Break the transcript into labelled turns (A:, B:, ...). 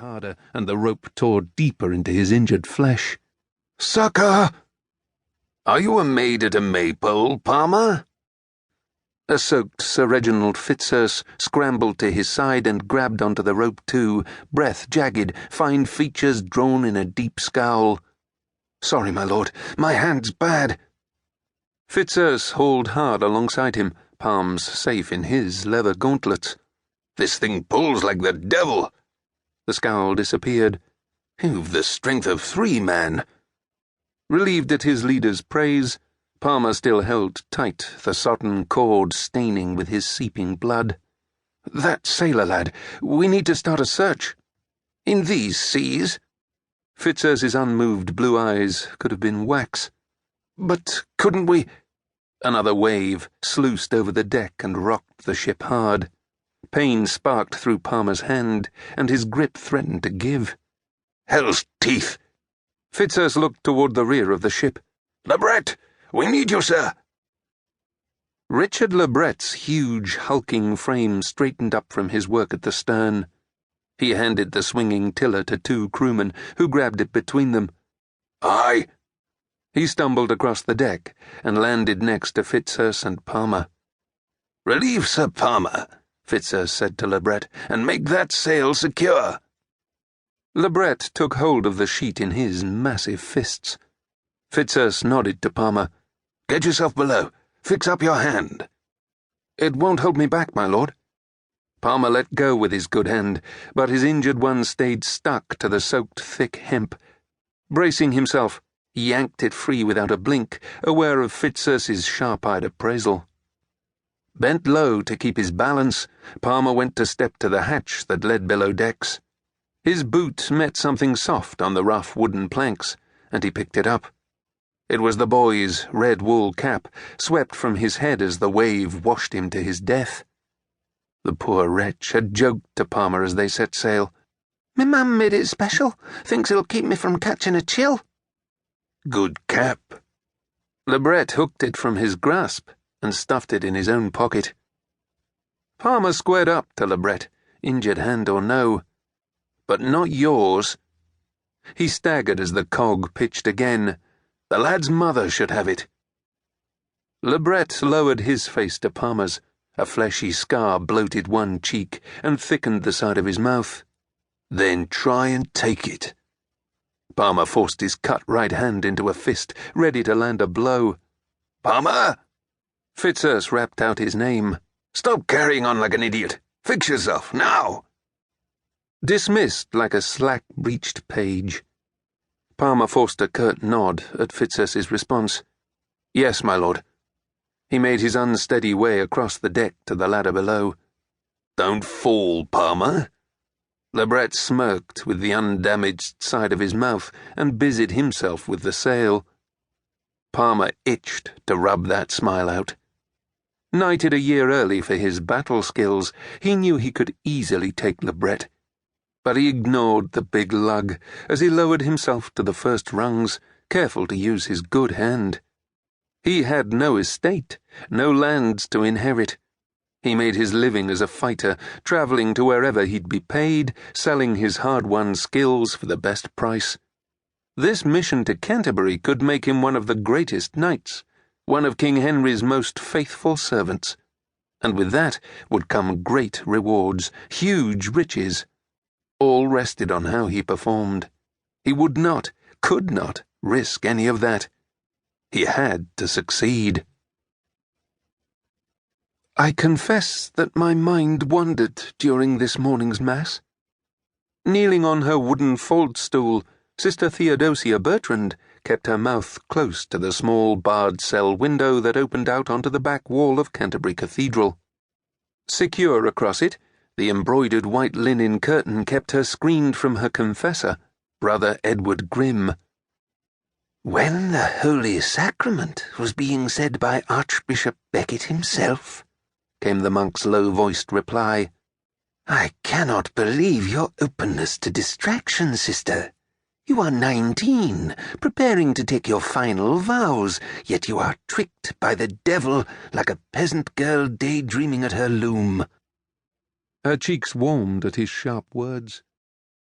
A: harder, and the rope tore deeper into his injured flesh. "Succor! Are you a maid at a maypole, Palmer?" A soaked Sir Reginald Fitzurse scrambled to his side and grabbed onto the rope too, breath jagged, fine features drawn in a deep scowl. "Sorry, my lord, my hand's bad." Fitzurse hauled hard alongside him, palms safe in his leather gauntlets. "This thing pulls like the devil." The scowl disappeared. "You've the strength of 3 men." Relieved at his leader's praise, Palmer still held tight, the sodden cord staining with his seeping blood. "That sailor lad, we need to start a search." "In these seas?" Fitzurse's unmoved blue eyes could have been wax. "But couldn't we—" Another wave sluiced over the deck and rocked the ship hard. Pain sparked through Palmer's hand, and his grip threatened to give. "Hell's teeth!" Fitzurse looked toward the rear of the ship. "Lebret, we need you, sir." Richard Lebret's huge, hulking frame straightened up from his work at the stern. He handed the swinging tiller to 2 crewmen, who grabbed it between them. "Aye." He stumbled across the deck and landed next to Fitzurse and Palmer. "Relieve Sir Palmer," Fitzurse said to Lebret, "and make that sail secure." Lebret took hold of the sheet in his massive fists. Fitzurse nodded to Palmer. "Get yourself below. Fix up your hand." "It won't hold me back, my lord." Palmer let go with his good hand, but his injured one stayed stuck to the soaked thick hemp. Bracing himself, he yanked it free without a blink, aware of Fitzurse's sharp-eyed appraisal. Bent low to keep his balance, Palmer went to step to the hatch that led below decks. His boot met something soft on the rough wooden planks, and he picked it up. It was the boy's red wool cap, swept from his head as the wave washed him to his death. The poor wretch had joked to Palmer as they set sail. "Me mum made it special. Thinks it'll keep me from catching a chill." "Good cap." Lebret hooked it from his grasp and stuffed it in his own pocket. Palmer squared up to Lebret, injured hand or no. "But not yours." He staggered as the cog pitched again. "The lad's mother should have it." Lebret lowered his face to Palmer's. A fleshy scar bloated one cheek and thickened the side of his mouth. "Then try and take it." Palmer forced his cut right hand into a fist, ready to land a blow. "Palmer!" Fitzurse rapped out his name. "Stop carrying on like an idiot. Fix yourself, now." Dismissed like a slack-breeched page. Palmer forced a curt nod at Fitzurse's response. "Yes, my lord." He made his unsteady way across the deck to the ladder below. "Don't fall, Palmer." Lebret smirked with the undamaged side of his mouth and busied himself with the sail. Palmer itched to rub that smile out. Knighted a year early for his battle skills, he knew he could easily take Lebret. But he ignored the big lug as he lowered himself to the first rungs, careful to use his good hand. He had no estate, no lands to inherit. He made his living as a fighter, travelling to wherever he'd be paid, selling his hard-won skills for the best price. This mission to Canterbury could make him one of the greatest knights, one of King Henry's most faithful servants. And with that would come great rewards, huge riches. All rested on how he performed. He would not, could not, risk any of that. He had to succeed. I confess that my mind wandered during this morning's Mass. Kneeling on her wooden faldstool, Sister Theodosia Bertrand kept her mouth close to the small barred cell window that opened out onto the back wall of Canterbury Cathedral. Secure across it, the embroidered white linen curtain kept her screened from her confessor, Brother Edward Grimm. "When the Holy Sacrament was being said by Archbishop Becket himself," came the monk's low-voiced reply. "I cannot believe your openness to distraction, sister. You are 19, preparing to take your final vows, yet you are tricked by the devil like a peasant girl daydreaming at her loom." Her cheeks warmed at his sharp words.